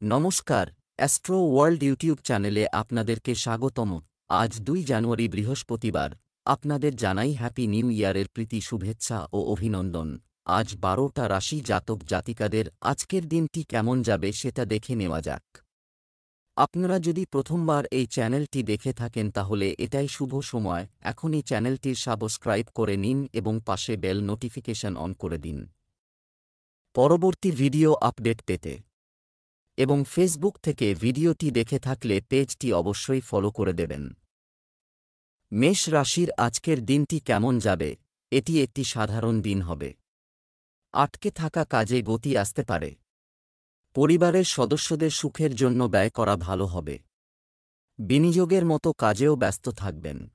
নমস্কার, astro world YouTube চ্যানেলে আপনাদেরকে স্বাগতম। আজ ২ জানুয়ারি বৃহস্পতিবার। আপনাদের জানাই হ্যাপি নিউ ইয়ারের প্রীতি শুভেচ্ছা ও অভিনন্দন। আজ ১২টা রাশি জাতক জাতিকাদের আজকের দিনটি কেমন যাবে সেটা দেখে নেওয়া যাক। আপনারা যদি প্রথমবার এই চ্যানেলটি দেখে থাকেন তাহলে এটাই শুভ সময়, এখনই চ্যানেলটির সাবস্ক্রাইব করে নিন এবং পাশে বেল নোটিফিকেশন অন করে দিন পরবর্তী ভিডিও আপডেট পেতে। এবং ফেসবুক থেকে ভিডিওটি দেখে থাকলে পেজটি অবশ্যই ফলো করে দেবেন। মেষ রাশির আজকের দিনটি কেমন যাবে? এটি একটি সাধারণ দিন হবে। আটকে থাকা কাজে গতি আসতে পারে। পরিবারের সদস্যদের সুখের জন্য ব্যয় করা ভালো হবে। বিনিয়োগের মতো কাজেও ব্যস্ত থাকবেন।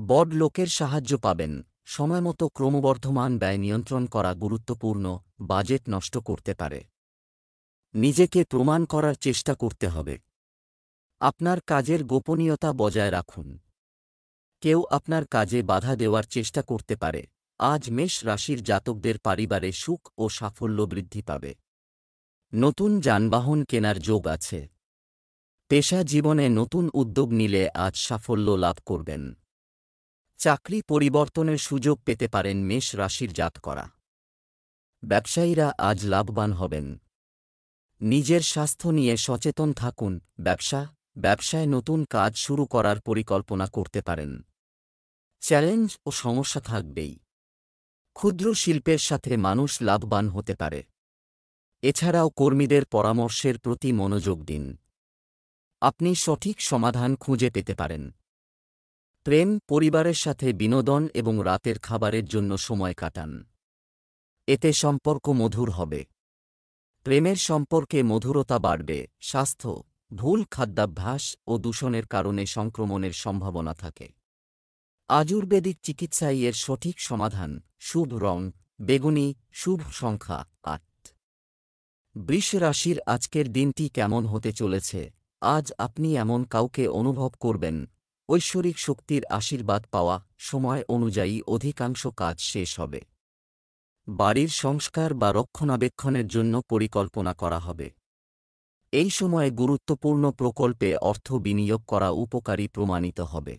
বড় লোকের সাহায্য পাবেন। সময়মতো ক্রমবর্ধমান ব্যয় নিয়ন্ত্রণ করা গুরুত্বপূর্ণ, বাজেট নষ্ট করতে পারে। নিজেকে প্রমাণ করার চেষ্টা করতে হবে। আপনার কাজের গোপনীয়তা বজায় রাখুন। কেউ আপনার কাজে বাধা দেওয়ার চেষ্টা করতে পারে। আজ মেষ রাশির জাতকদের পরিবারে সুখ ও সাফল্য বৃদ্ধি পাবে। নতুন যানবাহন কেনার যোগ আছে। পেশা জীবনে নতুন উদ্যোগ নিলে আজ সাফল্য লাভ করবেন। চাকরি পরিবর্তনের সুযোগ পেতে পারেন মেষ রাশির জাতকরা। ব্যবসায়ীরা আজ লাভবান হবেন। নিজের স্বাস্থ্য নিয়ে সচেতন থাকুন। ব্যবসায় নতুন কাজ শুরু করার পরিকল্পনা করতে পারেন। চ্যালেঞ্জ ও সমস্যা থাকবেই। ক্ষুদ্র শিল্পের সাথে মানুষ লাভবান হতে পারে। এছাড়াও কর্মীদের পরামর্শের প্রতি মনোযোগ দিন। আপনি সঠিক সমাধান খুঁজে পেতে পারেন। প্রেম, পরিবারের সাথে বিনোদন এবং রাতের খাবারের জন্য সময় কাটান। এতে সম্পর্ক মধুর হবে। প্রেমের সম্পর্কে মধুরতা বাড়বে। স্বাস্থ্য, ভুল খাদ্যাভ্যাস ও দূষণের কারণে সংক্রমণের সম্ভাবনা থাকে। আয়ুর্বেদিক চিকিৎসায় এর সঠিক সমাধান। শুভ রং বেগুনি, শুভ সংখ্যা ৮। বৃষ রাশির আজকের দিনটি কেমন হতে চলেছে? আজ আপনি এমন কাউকে অনুভব করবেন। ঐশ্বরিক শক্তির আশীর্বাদ পাওয়া। সময় অনুযায়ী অধিকাংশ কাজ শেষ হবে। বাড়ির সংস্কার বা রক্ষণাবেক্ষণের জন্য পরিকল্পনা করা হবে। এই সময়ে গুরুত্বপূর্ণ প্রকল্পে অর্থ বিনিয়োগ করা উপকারী প্রমাণিত হবে।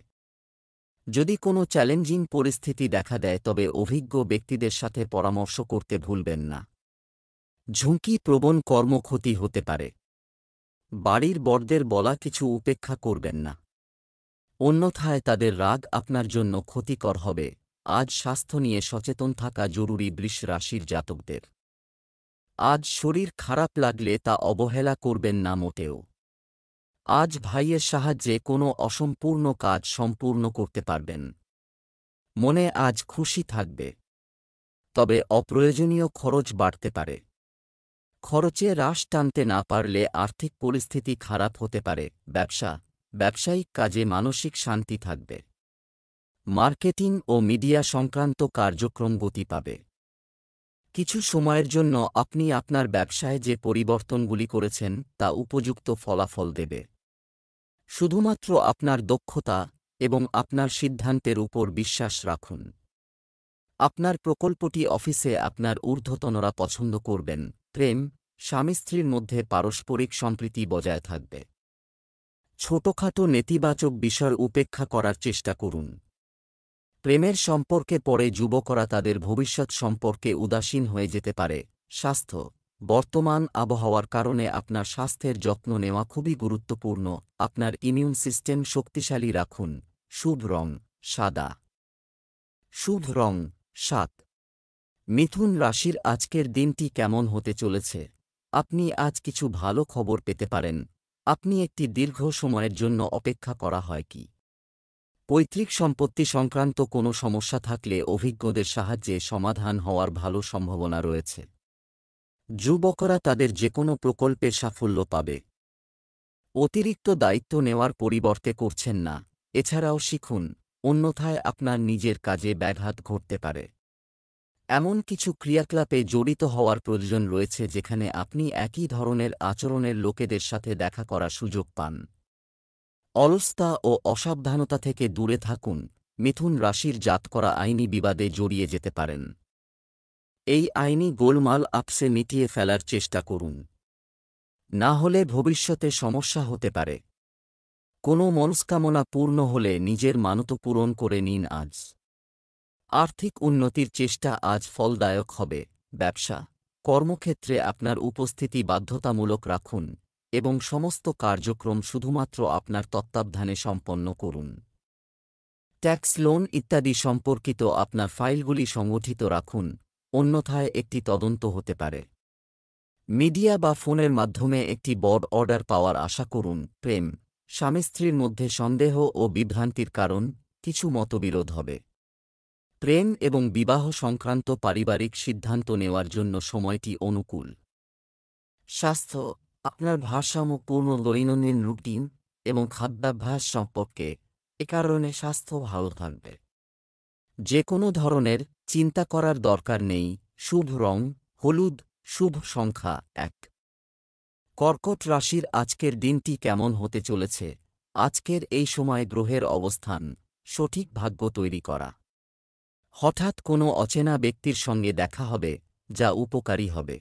যদি কোনো চ্যালেঞ্জিং পরিস্থিতি দেখা দেয় তবে অভিজ্ঞ ব্যক্তিদের সাথে পরামর্শ করতে ভুলবেন না। ঝুঁকিপ্রবণ কর্মক্ষতি হতে পারে। বাড়ির বড়দের বলা কিছু উপেক্ষা করবেন না। অন্যথায় তাদের রাগ আপনার জন্য ক্ষতিকর হবে। আজ স্বাস্থ্য নিয়ে সচেতন থাকা জরুরি বৃষ রাশির জাতকদের। আজ শরীর খারাপ লাগলে তা অবহেলা করবেন না মোটেও। আজ ভাইয়ের সাহায্যে কোনো অসম্পূর্ণ কাজ সম্পূর্ণ করতে পারবেন। মনে আজ খুশি থাকবে। তবে অপ্রয়োজনীয় খরচ বাড়তে পারে। খরচে হ্রাস টানতে না পারলে আর্থিক পরিস্থিতি খারাপ হতে পারে। ব্যবসায়িক কাজে মানসিক শান্তি থাকবে। মার্কেটিং ও মিডিয়া সংক্রান্ত কার্যক্রম গতি পাবে। কিছু সময়ের জন্য আপনি আপনার ব্যবসায় যে পরিবর্তনগুলি করেছেন তা উপযুক্ত ফলাফল দেবে। শুধুমাত্র আপনার দক্ষতা এবং আপনার সিদ্ধান্তের উপর বিশ্বাস রাখুন। আপনার প্রকল্পটি অফিসে আপনার ঊর্ধ্বতনরা পছন্দ করবেন। প্রেম, স্বামী স্ত্রীর মধ্যে পারস্পরিক সম্প্রীতি বজায় থাকবে। ছোটখাটো নেতিবাচক বিষয় উপেক্ষা করার চেষ্টা করুন। প্রেমের সম্পর্কে পরে যুবকরা তাদের ভবিষ্যৎ সম্পর্কে উদাসীন হয়ে যেতে পারে। স্বাস্থ্য, বর্তমান আবহাওয়ার কারণে আপনার স্বাস্থ্যের যত্ন নেওয়া খুবই গুরুত্বপূর্ণ। আপনার ইমিউন সিস্টেম শক্তিশালী রাখুন। শুভ রং সাদা। শুভ রং ৭। মিথুন রাশির আজকের দিনটি কেমন হতে চলেছে? আপনি আজ কিছু ভালো খবর পেতে পারেন। আপনি একটি দীর্ঘ সময়ের জন্য অপেক্ষা করা হয় কি পৈতৃক সম্পত্তি সংক্রান্ত কোনো সমস্যা থাকলে অভিজ্ঞদের সাহায্যে সমাধান হওয়ার ভালো সম্ভাবনা রয়েছে। যুবকরা তাদের যেকোনো প্রকল্পে সাফল্য পাবে। অতিরিক্ত দায়িত্ব নেওয়ার পরিবর্তে করছেন না। এছাড়াও শিখুন, অন্যথায় আপনার নিজের কাজে ব্যাঘাত ঘটতে পারে। এমন কিছু ক্রিয়াকলাপে জড়িত হওয়ার প্রয়োজন রয়েছে যেখানে আপনি একই ধরনের আচরণের লোকেদের সাথে দেখা করার সুযোগ পান। অলসতা ও অসাবধানতা থেকে দূরে থাকুন। মিথুন রাশির জাতকরা আইনি বিবাদে জড়িয়ে যেতে পারেন। এই আইনি গোলমাল আপসে মিটিয়ে ফেলার চেষ্টা করুন। না হলে ভবিষ্যতে সমস্যা হতে পারে। কোনো মনস্কামনা পূর্ণ হলে নিজের মানত পূরণ করে নিন আজ। আর্থিক উন্নতির চেষ্টা আজ ফলদায়ক হবে। ব্যবসা, কর্মক্ষেত্রে আপনার উপস্থিতি বাধ্যতামূলক রাখুন এবং সমস্ত কার্যক্রম শুধুমাত্র আপনার তত্ত্বাবধানে সম্পন্ন করুন। ট্যাক্স, লোন ইত্যাদি সম্পর্কিত আপনার ফাইলগুলি সংগঠিত রাখুন, অন্যথায় একটি তদন্ত হতে পারে। মিডিয়া বা ফোনের মাধ্যমে একটি বড় অর্ডার পাওয়ার আশা করুন। প্রেম, স্বামী স্ত্রীর মধ্যে সন্দেহ ও বিভ্রান্তির কারণ কিছু মতবিরোধ হবে। প্রেম এবং বিবাহ সংক্রান্ত পারিবারিক সিদ্ধান্ত নেওয়ার জন্য সময়টি অনুকূল। স্বাস্থ্য, আপনার ভারসাম্যপূর্ণ দৈনন্দিন রুটিন এবং খাদ্যাভ্যাস সম্পর্কে এ কারণে স্বাস্থ্য ভালো থাকবে। যে কোনো ধরনের চিন্তা করার দরকার নেই। শুভ রং হলুদ, শুভ সংখ্যা 1। কর্কট রাশির আজকের দিনটি কেমন হতে চলেছে? আজকের এই সময় গ্রহের অবস্থান সঠিক ভাগ্য তৈরি করা। হঠাৎ কোনো অচেনা ব্যক্তির সঙ্গে দেখা হবে, যা উপকারী হবে।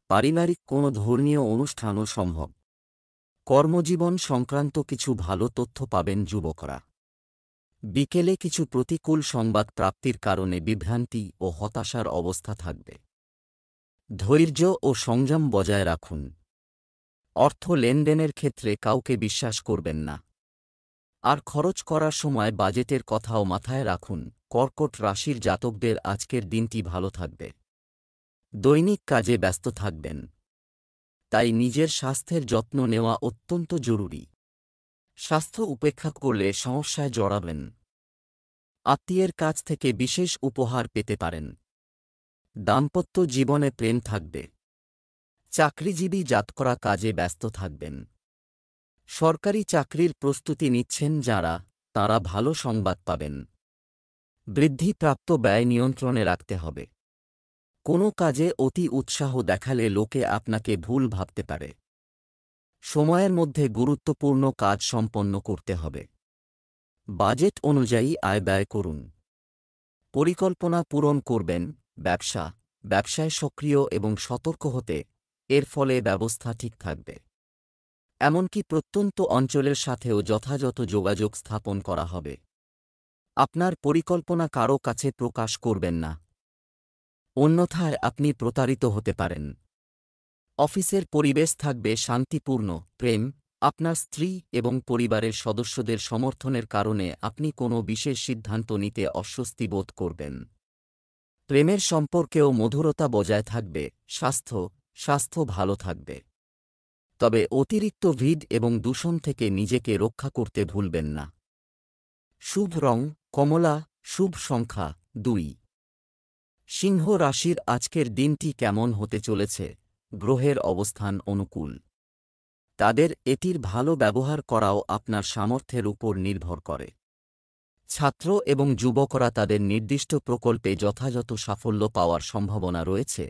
পারিবারিক কোনো ধর্মীয় অনুষ্ঠানও সম্ভব। কর্মজীবন সংক্রান্ত কিছু ভালো তথ্য পাবেন যুবকরা। বিকেলে কিছু প্রতিকূল সংবাদ প্রাপ্তির কারণে বিভ্রান্তি ও হতাশার অবস্থা থাকবে। ধৈর্য ও সংযম বজায় রাখুন। অর্থ লেনদেনের ক্ষেত্রে কাউকে বিশ্বাস করবেন না। আর খরচ করার সময় বাজেটের কথাও মাথায় রাখুন। কর্কট রাশির জাতকদের আজকের দিনটি ভালো থাকবে। দৈনিক কাজে ব্যস্ত থাকবেন, তাই নিজের স্বাস্থ্যের যত্ন নেওয়া অত্যন্ত জরুরি। স্বাস্থ্য উপেক্ষা করলে সমস্যায় জড়াবেন। আত্মীয়ের কাছ থেকে বিশেষ উপহার পেতে পারেন। দাম্পত্য জীবনে প্রেম থাকবে। চাকরিজীবী জাতকরা কাজে ব্যস্ত থাকবেন। সরকারি চাকরির প্রস্তুতি নিচ্ছেন যাঁরা, তাঁরা ভালো সংবাদ পাবেন। বৃদ্ধিপ্রাপ্ত ব্যয় নিয়ন্ত্রণে রাখতে হবে। কোনো কাজে অতি উৎসাহ দেখালে লোকে আপনাকে ভুল ভাবতে পারে। সময়ের মধ্যে গুরুত্বপূর্ণ কাজ সম্পন্ন করতে হবে। বাজেট অনুযায়ী আয় ব্যয় করুন। পরিকল্পনা পূরণ করবেন। ব্যবসায় সক্রিয় এবং সতর্ক হতে, এর ফলে ব্যবস্থা ঠিক থাকবে। এমনকি প্রত্যন্ত অঞ্চলের সাথেও যথাযথ যোগাযোগ স্থাপন করা হবে। আপনার পরিকল্পনা কারও কাছে প্রকাশ করবেন না, অন্যথায় আপনি প্রতারিত হতে পারেন। অফিসের পরিবেশ থাকবে শান্তিপূর্ণ। প্রেম, আপনার স্ত্রী এবং পরিবারের সদস্যদের সমর্থনের কারণে আপনি কোনো বিশেষ সিদ্ধান্ত নিতে অস্বস্তি বোধ করবেন। প্রেমের সম্পর্কেও মধুরতা বজায় থাকবে। স্বাস্থ্য ভালো থাকবে, তবে অতিরিক্ত ভিড় এবং দূষণ থেকে নিজেকে রক্ষা করতে ভুলবেন না। শুভ রং কমলা, শুভ সংখ্যা 2। সিংহ রাশির আজকের দিনটি কেমন হতে চলেছে? গ্রহের অবস্থান অনুকূল। তাদের এটির ভালো ব্যবহার করাও আপনার সামর্থ্যের উপর নির্ভর করে। ছাত্র এবং যুবকরা তাদের নির্দিষ্ট প্রকল্পে যথাযথ সাফল্য পাওয়ার সম্ভাবনা রয়েছে,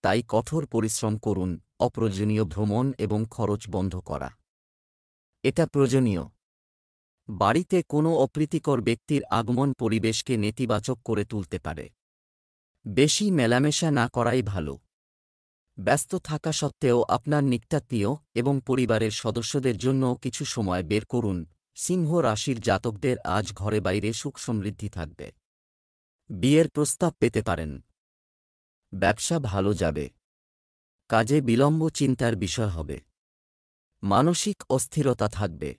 তাই কঠোর পরিশ্রম করুন। অপ্রয়োজনীয় ভ্রমণ এবং খরচ বন্ধ করা, এটা প্রয়োজনীয়। বাড়িতে কোনো অপ্রীতিকর ব্যক্তির আগমন পরিবেশকে নেতিবাচক করে তুলতে পারে। বেশি মেলামেশা না করাই ভালো। ব্যস্ত থাকা সত্ত্বেও আপনার নিকটাত্মীয় এবং পরিবারের সদস্যদের জন্য কিছু সময় বের করুন। সিংহ রাশির জাতকদের আজ ঘরে বাইরে সুখ সমৃদ্ধি থাকবে। বিয়ের প্রস্তাব পেতে পারেন। ব্যবসা ভালো যাবে। কাজে বিলম্ব চিন্তার বিষয় হবে। মানসিক অস্থিরতা থাকবে।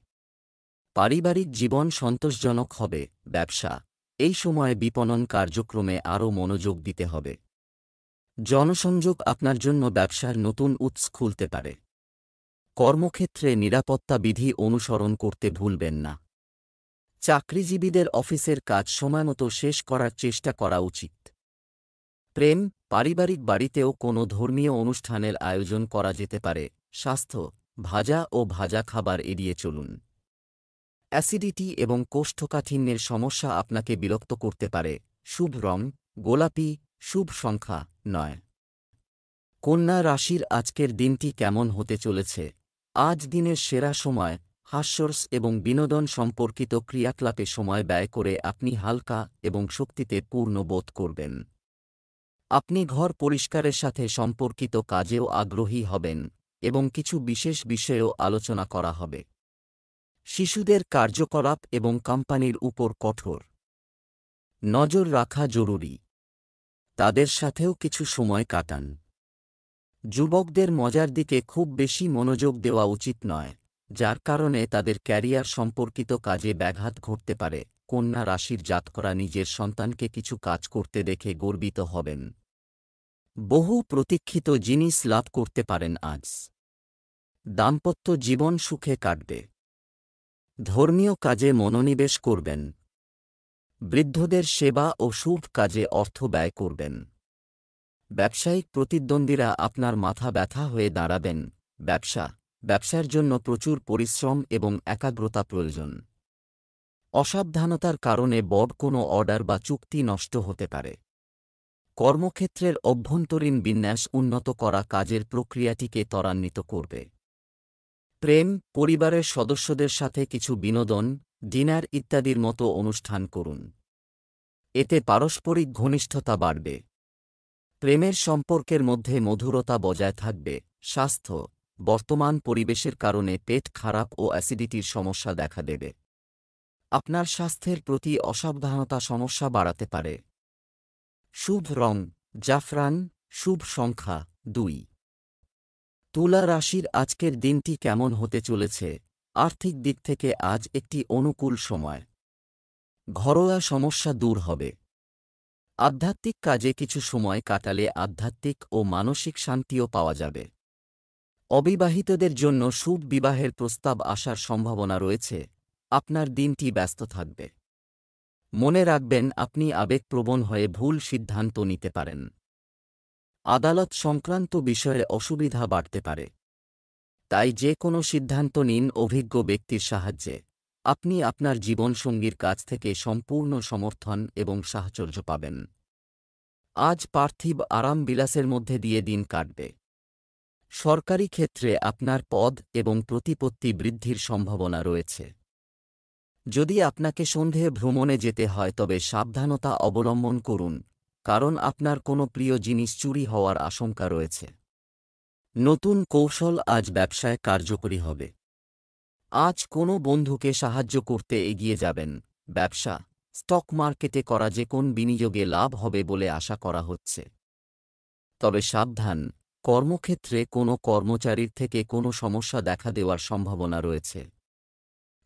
পারিবারিক জীবন সন্তোষজনক হবে। ব্যবসা, এই সময়ে বিপণন কার্যক্রমে আরও মনোযোগ দিতে হবে। জনসংযোগ আপনার জন্য ব্যবসার নতুন উৎস খুলতে পারে। কর্মক্ষেত্রে নিরাপত্তা বিধি অনুসরণ করতে ভুলবেন না। চাকরিজীবীদের অফিসের কাজ সময়মতো শেষ করার চেষ্টা করা উচিত। প্রেম, পারিবারিক বাড়িতেও কোনো ধর্মীয় অনুষ্ঠানের আয়োজন করা যেতে পারে। স্বাস্থ্য, ভাজা ও ভাজা খাবার এড়িয়ে চলুন। অ্যাসিডিটি এবং কোষ্ঠকাঠিন্যের সমস্যা আপনাকে বিরক্ত করতে পারে। শুভ রং গোলাপি, শুভ সংখ্যা 9। কন্যা রাশির আজকের দিনটি কেমন হতে চলেছে? আজ দিনের সেরা সময়। হাস্যরস এবং বিনোদন সম্পর্কিত ক্রিয়াকলাপে সময় ব্যয় করে আপনি হালকা এবং শক্তিতে পূর্ণ বোধ করবেন। আপনি ঘর পরিষ্কারের সাথে সম্পর্কিত কাজেও আগ্রহী হবেন। এবং কিছু বিশেষ বিষয়েও আলোচনা করা হবে। শিশুদের কার্যকলাপ এবং কোম্পানির উপর কঠোর নজর রাখা জরুরি। তাদের সাথেও কিছু সময় কাটান। যুবকদের মজার দিকে খুব বেশি মনোযোগ দেওয়া উচিত নয়, যার কারণে তাদের ক্যারিয়ার সম্পর্কিত কাজে ব্যাঘাত ঘটতে পারে। কন্যা রাশির জাতকরা নিজের সন্তানকে কিছু কাজ করতে দেখে গর্বিত হবেন। বহু প্রতীক্ষিত জিনিস লাভ করতে পারেন আজ। দাম্পত্য জীবন সুখে কাটবে। ধর্মীয় কাজে মনোনিবেশ করবেন। বৃদ্ধদের সেবা ও শুভ কাজে অর্থ ব্যয় করবেন। ব্যবসায়িক প্রতিদ্বন্দ্বীরা আপনার মাথা ব্যথা হয়ে দাঁড়াবেন। ব্যবসার জন্য প্রচুর পরিশ্রম এবং একাগ্রতা প্রয়োজন। অসাবধানতার কারণে বড় কোনো অর্ডার বা চুক্তি নষ্ট হতে পারে। কর্মক্ষেত্রের অভ্যন্তরীণ বিন্যাস উন্নত করা কাজের প্রক্রিয়াটিকে ত্বরান্বিত করবে। প্রেম, পরিবারের সদস্যদের সাথে কিছু বিনোদন, ডিনার ইত্যাদির মতো অনুষ্ঠান করুন। এতে পারস্পরিক ঘনিষ্ঠতা বাড়বে। প্রেমের সম্পর্কের মধ্যে মধুরতা বজায় থাকবে। স্বাস্থ্য, বর্তমান পরিবেশের কারণে পেট খারাপ ও অ্যাসিডিটির সমস্যা দেখা দেবে। আপনার স্বাস্থ্যের প্রতি অসাবধানতা সমস্যা বাড়াতে পারে। শুভ রং জাফরান, শুভ সংখ্যা 2। তুলা রাশির আজকের দিনটি কেমন হতে চলেছে? আর্থিক দিক থেকে আজ একটি অনুকূল সময়। ঘরোয়া সমস্যা দূর হবে। আধ্যাত্মিক কাজে কিছু সময় কাটালে আধ্যাত্মিক ও মানসিক শান্তিও পাওয়া যাবে। অবিবাহিতদের জন্য শুভ বিবাহের প্রস্তাব আসার সম্ভাবনা রয়েছে। আপনার দিনটি ব্যস্ত থাকবে। মনে রাখবেন, আপনি আবেগপ্রবণ হয়ে ভুল সিদ্ধান্ত নিতে পারেন। আদালত সংক্রান্ত বিষয়ে অসুবিধা বাড়তে পারে। তাই যে কোনো সিদ্ধান্ত নিন অভিজ্ঞ ব্যক্তির সাহায্যে। আপনি আপনার জীবনসঙ্গীর কাছ থেকে সম্পূর্ণ সমর্থন এবং সাহচর্য পাবেন। আজ পার্থিব আরাম বিলাসের মধ্যে দিয়ে দিন কাটবে। সরকারি ক্ষেত্রে আপনার পদ এবং প্রতিপত্তি বৃদ্ধির সম্ভাবনা রয়েছে। যদি আপনাকে সন্ধেয় ভ্রমণে যেতে হয় তবে সাবধানতা অবলম্বন করুন, কারণ আপনার কোনো প্রিয় জিনিস চুরি হওয়ার আশঙ্কা রয়েছে। নতুন কৌশল আজ ব্যবসায় কার্যকরী হবে। আজ কোনো বন্ধুকে সাহায্য করতে এগিয়ে যাবেন। ব্যবসা, স্টক মার্কেটে করা যে কোন বিনিয়োগে লাভ হবে বলে আশা করা হচ্ছে। তবে সাবধান, কর্মক্ষেত্রে কোনো কর্মচারীর থেকে কোনো সমস্যা দেখা দেওয়ার সম্ভাবনা রয়েছে।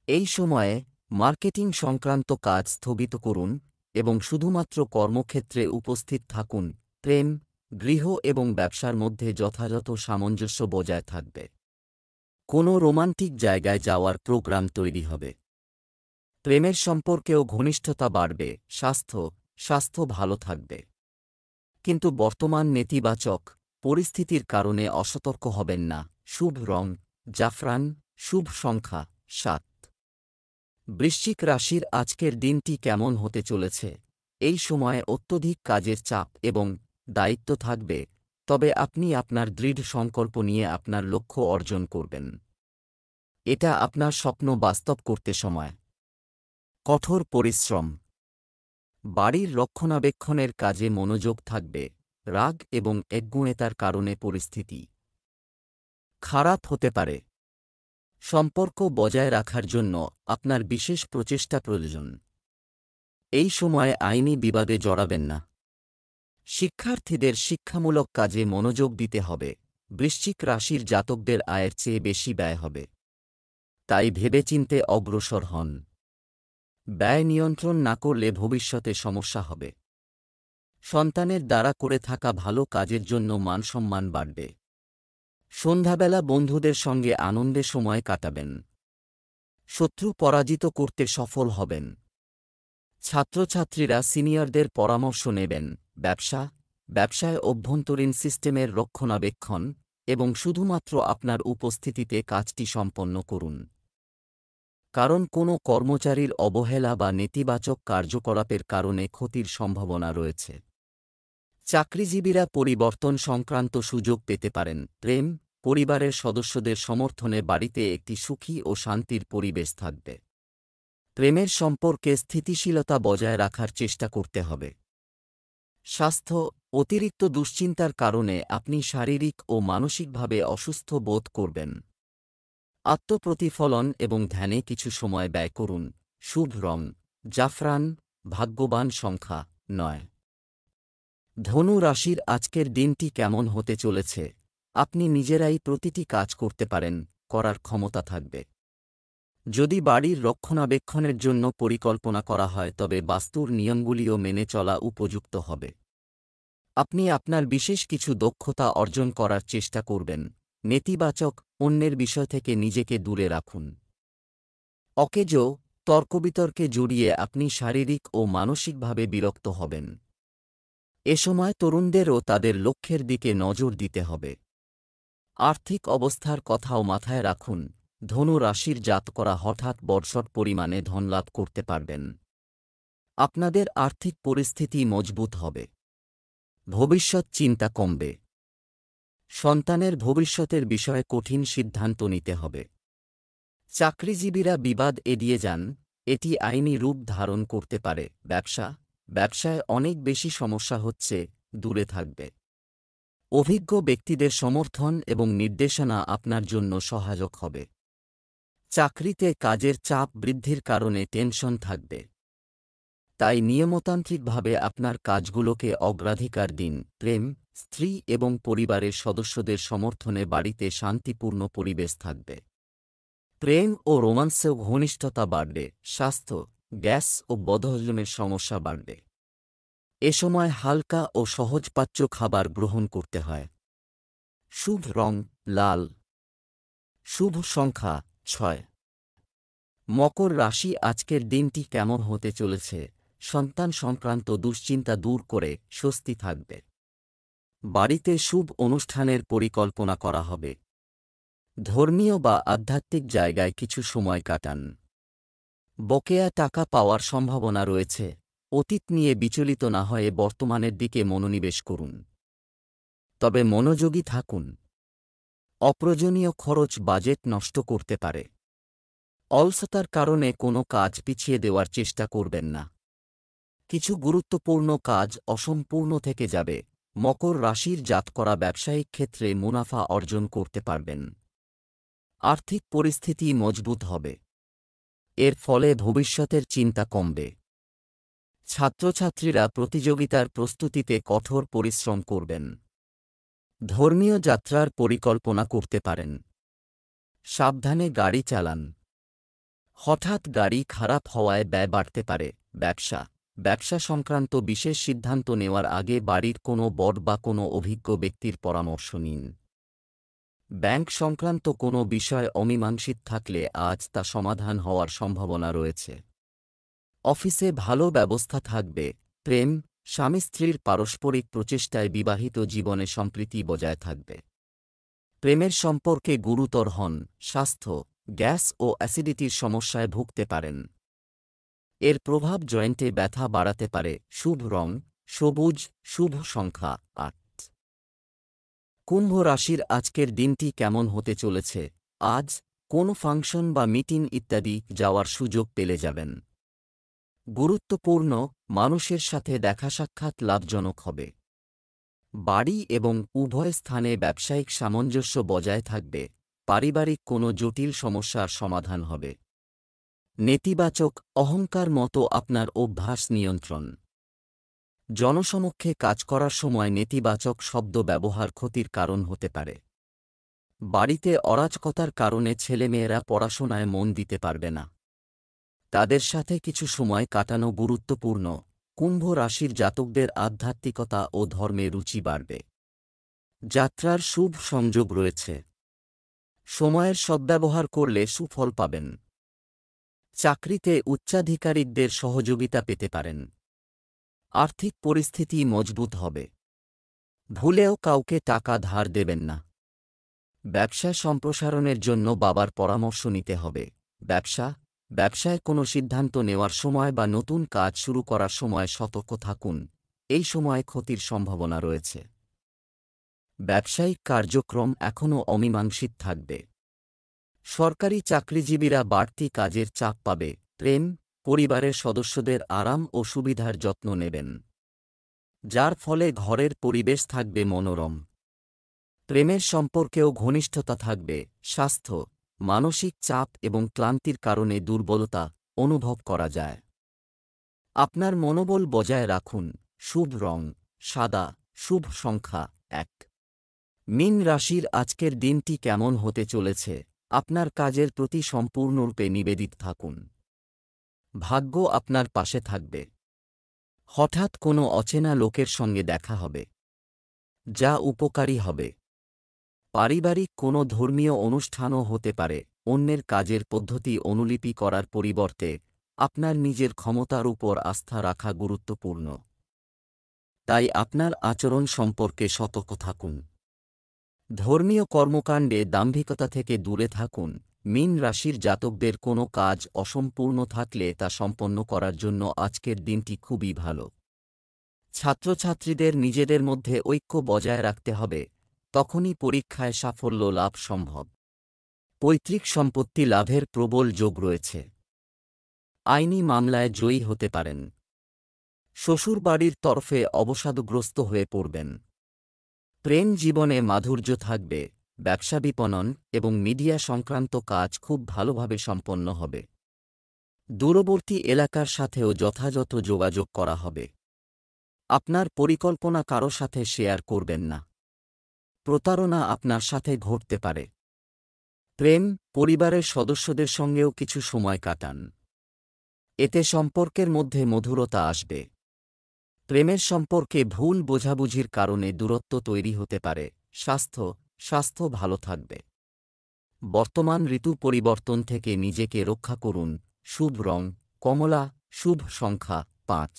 এই সময়ে মার্কেটিং সংক্রান্ত কাজ স্থগিত করুন এবং শুধুমাত্র কর্মক্ষেত্রে উপস্থিত থাকুন। প্রেম, গৃহ এবং ব্যবসার মধ্যে যথাযথ সামঞ্জস্য বজায় থাকবে। কোনো রোমান্টিক জায়গায় যাওয়ার প্রোগ্রাম তৈরি হবে। প্রেমের সম্পর্কেও ঘনিষ্ঠতা বাড়বে। স্বাস্থ্য ভালো থাকবে। কিন্তু বর্তমান নেতিবাচক পরিস্থিতির কারণে অসতর্ক হবেন না। শুভ রং জাফরান, শুভ সংখ্যা 7। বৃশ্চিক রাশির আজকের দিনটি কেমন হতে চলেছে? এই সময়ে অত্যধিক কাজের চাপ এবং দায়িত্ব থাকবে, তবে আপনি আপনার দৃঢ় সংকল্প নিয়ে আপনার লক্ষ্য অর্জন করবেন। এটা আপনার স্বপ্ন বাস্তব করতে সময়। কঠোর পরিশ্রম। বাড়ির রক্ষণাবেক্ষণের কাজে মনোযোগ থাকবে। রাগ এবং একগুঁয়েতার কারণে পরিস্থিতি খারাপ হতে পারে। সম্পর্ক বজায় রাখার জন্য আপনার বিশেষ প্রচেষ্টা প্রয়োজন। এই সময়ে আইনি বিবাদে জড়াবেন না। শিক্ষার্থীদের শিক্ষামূলক কাজে মনোযোগ দিতে হবে। বৃশ্চিক রাশির জাতকদের আয়ের চেয়ে বেশি ব্যয় হবে। তাই ভেবেচিন্তে অগ্রসর হন। ব্যয় নিয়ন্ত্রণ না করলে ভবিষ্যতে সমস্যা হবে। সন্তানের দ্বারা করে থাকা ভালো কাজের জন্য মানসম্মান বাড়বে। সন্ধ্যাবেলা বন্ধুদের সঙ্গে আনন্দে সময় কাটাবেন। শত্রু পরাজিত করতে সফল হবেন। ছাত্রছাত্রীরা সিনিয়রদের পরামর্শ নেবেন। ব্যবসায় অভ্যন্তরীণ সিস্টেমের রক্ষণাবেক্ষণ এবং শুধুমাত্র আপনার উপস্থিতিতে কাজটি সম্পন্ন করুন। কারণ কোনো কর্মচারীর অবহেলা বা নেতিবাচক কার্যকলাপের কারণে ক্ষতির সম্ভাবনা রয়েছে। চাকরিজীবীরা পরিবর্তন সংক্রান্ত সুযোগ পেতে পারেন। প্রেম, পরিবারের সদস্যদের সমর্থনে বাড়িতে একটি সুখী ও শান্তির পরিবেশ থাকবে। প্রেমের সম্পর্কে স্থিতিশীলতা বজায় রাখার চেষ্টা করতে হবে। স্বাস্থ্য, অতিরিক্ত দুশ্চিন্তার কারণে আপনি শারীরিক ও মানসিকভাবে অসুস্থ বোধ করবেন। আত্মপ্রতিফলন এবং ধ্যানে কিছু সময় ব্যয় করুন। শুভ রং জাফরান, ভাগ্যবান সংখ্যা 9। ধনু রাশির আজকের দিনটি কেমন হতে চলেছে? আপনি নিজেরাই প্রতিটি কাজ করতে পারেন, করার ক্ষমতা থাকবে। যদি বাড়ির রক্ষণাবেক্ষণের জন্য পরিকল্পনা করা হয় তবে বাস্তুর নিয়মগুলিও মেনে চলা উপযুক্ত হবে। আপনি আপনার বিশেষ কিছু দক্ষতা অর্জন করার চেষ্টা করবেন। নেতিবাচক অন্যের বিষয় থেকে নিজেকে দূরে রাখুন। অকেজো তর্কবিতর্কে জড়িয়ে আপনি শারীরিক ও মানসিকভাবে বিরক্ত হবেন। এ সময় তরুণদেরও তাদের লক্ষ্যের দিকে নজর দিতে হবে। আর্থিক অবস্থার কথাও মাথায় রাখুন। ধনু রাশির জাতকরা হঠাৎ বর্ষট পরিমাণে ধনলাভ করতে পারবেন। আপনাদের আর্থিক পরিস্থিতি মজবুত হবে। ভবিষ্যৎ চিন্তা কমবে। সন্তানের ভবিষ্যতের বিষয়ে কঠিন সিদ্ধান্ত নিতে হবে। চাকরিজীবীরা বিবাদ এড়িয়ে যান, এটি আইনি রূপ ধারণ করতে পারে। ব্যবসায় অনেক বেশি সমস্যা হচ্ছে, দূরে থাকবে। অভিজ্ঞ ব্যক্তিদের সমর্থন এবং নির্দেশনা আপনার জন্য সহায়ক হবে। চাকরিতে কাজের চাপ বৃদ্ধির কারণে টেনশন থাকবে। তাই নিয়মতান্ত্রিকভাবে আপনার কাজগুলোকে অগ্রাধিকার দিন। প্রেম, স্ত্রী এবং পরিবারের সদস্যদের সমর্থনে বাড়িতে শান্তিপূর্ণ পরিবেশ থাকবে। প্রেম ও রোমান্সেও ঘনিষ্ঠতা বাড়বে। স্বাস্থ্য, গ্যাস ও বদহজমের সমস্যা বাড়বে। এ সময় হালকা ও সহজপাচ্য খাবার গ্রহণ করতে হয়। শুভ রং লাল। শুভ সংখ্যা 6। মকর রাশি আজকের দিনটি কেমন হতে চলেছে? সন্তান সংক্রান্ত দুশ্চিন্তা দূর করে স্বস্তি থাকবে। বাড়িতে শুভ অনুষ্ঠানের পরিকল্পনা করা হবে। ধর্মীয় বা আধ্যাত্মিক জায়গায় কিছু সময় কাটান। বকেয়া টাকা পাওয়ার সম্ভাবনা রয়েছে। অতীত নিয়ে বিচলিত না হয়ে বর্তমানের দিকে মনোনিবেশ করুন। তবে মনোযোগী থাকুন। অপ্রয়োজনীয় খরচ বাজেট নষ্ট করতে পারে। অলসতার কারণে কোনো কাজ পিছিয়ে দেওয়ার চেষ্টা করবেন না। কিছু গুরুত্বপূর্ণ কাজ অসম্পূর্ণ থেকে যাবে। মকর রাশির জাতকরা ব্যবসায়িক ক্ষেত্রে মুনাফা অর্জন করতে পারবেন। আর্থিক পরিস্থিতি মজবুত হবে। এর ফলে ভবিষ্যতের চিন্তা কমবে। ছাত্রছাত্রীরা প্রতিযোগিতার প্রস্তুতিতে কঠোর পরিশ্রম করবেন। ধর্মীয় যাত্রার পরিকল্পনা করতে পারেন। সাবধানে গাড়ি চালান। হঠাৎ গাড়ি খারাপ হওয়ায় ব্যয় বাড়তে পারে। ব্যবসা সংক্রান্ত বিশেষ সিদ্ধান্ত নেওয়ার আগে বাড়ির কোনো বড় বা কোনো অভিজ্ঞ ব্যক্তির পরামর্শ নিন। ব্যাংক সংক্রান্ত কোনো বিষয় অমীমাংসিত থাকলে আজ তা সমাধান হওয়ার সম্ভাবনা রয়েছে। অফিসে ভালো ব্যবস্থা থাকবে। প্রেম, স্বামী স্ত্রীর পারস্পরিক প্রচেষ্টায় বিবাহিত জীবনে সম্প্রীতি বজায় থাকবে। প্রেমের সম্পর্কে গুরুতর হন। স্বাস্থ্য, গ্যাস ও অ্যাসিডিটির সমস্যায় ভুগতে পারেন। এর প্রভাব জয়েন্টে ব্যথা বাড়াতে পারে। শুভ রং সবুজ। শুভ সংখ্যা 8। কুম্ভ রাশির আজকের দিনটি কেমন হতে চলেছে? আজ কোনো ফাংশন বা মিটিং ইত্যাদি যাওয়ার সুযোগ পেলে যাবেন। গুরুত্বপূর্ণ মানুষের সাথে দেখা সাক্ষাৎ লাভজনক হবে। বাড়ি এবং উভয় স্থানে ব্যবসায়িক সামঞ্জস্য বজায় থাকবে। পারিবারিক কোনো জটিল সমস্যার সমাধান হবে। নেতিবাচক অহংকার মতো আপনার অভ্যাস নিয়ন্ত্রণ। জনসমক্ষে কাজ করার সময় নেতিবাচক শব্দ ব্যবহার ক্ষতির কারণ হতে পারে। বাড়িতে অরাজকতার কারণে ছেলেমেয়েরা পড়াশোনায় মন দিতে পারবে না। তাদের সাথে কিছু সময় কাটানো গুরুত্বপূর্ণ। কুম্ভ রাশির জাতকদের আধ্যাত্মিকতা ও ধর্মে রুচি বাড়বে। যাত্রার শুভ সংযোগ রয়েছে। সময়ের সদ্ব্যবহার করলে সুফল পাবেন। চাকরিতে উচ্চাধিকারিকদের সহযোগিতা পেতে পারেন। আর্থিক পরিস্থিতি মজবুত হবে। ভুলেও কাউকে টাকা ধার দেবেন না। ব্যবসা সম্প্রসারণের জন্য বাবার পরামর্শ নিতে হবে। ব্যবসায় কোনো সিদ্ধান্ত নেওয়ার সময় বা নতুন কাজ শুরু করার সময় সতর্ক থাকুন। এই সময় ক্ষতির সম্ভাবনা রয়েছে। ব্যবসায়িক কার্যক্রম এখনও অমীমাংসিত থাকবে। সরকারি চাকরিজীবীরা বাড়তি কাজের চাপ পাবে। প্রেম, পরিবারের সদস্যদের আরাম ও সুবিধার যত্ন নেবেন। যার ফলে ঘরের পরিবেশ থাকবে মনোরম। প্রেমের সম্পর্কেও ঘনিষ্ঠতা থাকবে। স্বাস্থ্য, মানসিক চাপ এবং ক্লান্তির কারণে দুর্বলতা অনুভব করা যায়। আপনার মনোবল বজায় রাখুন। শুভ রং সাদা, শুভ সংখ্যা 1। মীন রাশির আজকের দিনটি কেমন হতে চলেছে? আপনার কাজের প্রতি সম্পূর্ণরূপে নিবেদিত থাকুন। ভাগ্য আপনার পাশে থাকবে। হঠাৎ কোনো অচেনা লোকের সঙ্গে দেখা হবে, যা উপকারী হবে। পারিবারিক কোনো ধর্মীয় অনুষ্ঠানও হতে পারে। অন্যের কাজের পদ্ধতি অনুলিপি করার পরিবর্তে আপনার নিজের ক্ষমতার উপর আস্থা রাখা গুরুত্বপূর্ণ। তাই আপনার আচরণ সম্পর্কে সতর্ক থাকুন। ধর্মীয় কর্মকাণ্ডে দাম্ভিকতা থেকে দূরে থাকুন। মীন রাশির জাতকদের কোনো কাজ অসম্পূর্ণ থাকলে তা সম্পন্ন করার জন্য আজকের দিনটি খুবই ভালো। ছাত্রছাত্রীদের নিজেদের মধ্যে ঐক্য বজায় রাখতে হবে, তখনই পরীক্ষায় সাফল্য লাভ সম্ভব। পৈতৃক সম্পত্তি লাভের প্রবল যোগ রয়েছে। আইনি মামলায় জয়ী হতে পারেন। শ্বশুরবাড়ির তরফে অবসাদগ্রস্ত হয়ে পড়বেন। প্রেম জীবনে মাধুর্য থাকবে। ব্যবসা, বিপণন এবং মিডিয়া সংক্রান্ত কাজ খুব ভালোভাবে সম্পন্ন হবে। দূরবর্তী এলাকার সাথেও যথাযথ যোগাযোগ করা হবে। আপনার পরিকল্পনা কারো সাথে শেয়ার করবেন না। প্রতারণা আপনার সাথে ঘটতে পারে। প্রেম, পরিবারের সদস্যদের সঙ্গেও কিছু সময় কাটান। এতে সম্পর্কের মধ্যে মধুরতা আসবে। প্রেমের সম্পর্কে ভুল বোঝাবুঝির কারণে দূরত্ব তৈরি হতে পারে। স্বাস্থ্য ভালো থাকবে। বর্তমান ঋতু পরিবর্তন থেকে নিজেকে রক্ষা করুন। শুভ রং কমলা, শুভ সংখ্যা 5।